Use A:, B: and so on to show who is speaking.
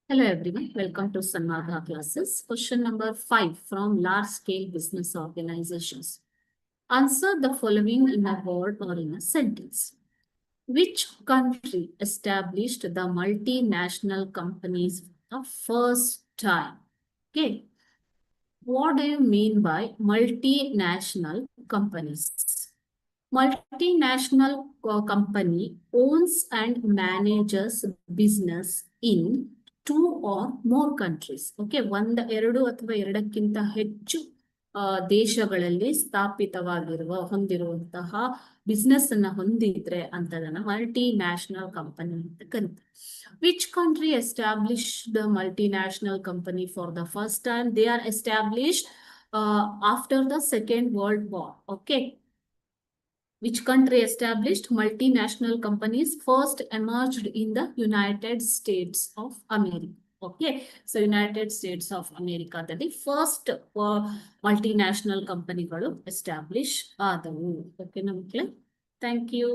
A: Hello everyone, welcome to Sanmarga classes. Question number 5 from large scale business organizations. Answer the following in a word or in a sentence. Which country established the multinational companies for the first time? Okay, what do you mean by multinational companies? Multinational company owns and manages business in 2 or more countries. Okay, ಎರಡು ಅಥವಾ ಎರಡಕ್ಕಿಂತ ಹೆಚ್ಚು ದೇಶಗಳಲ್ಲಿ ಹೊಂದಿರುವಂತಹ business ಅನ್ನ ಹೊಂದಿದ್ರೆ ಅಂತದನ್ನ multi national company ಅಂತ ಕರೀತಾರೆ. Which country establish the multinational company for the first time? They are established after the second world war. Okay, which country established multinational companies first emerged in the United States of America. Okay, so United States of America that the first multinational company ಗಳು establish ಆದವು. Okay, ನಮಗೆ thank you.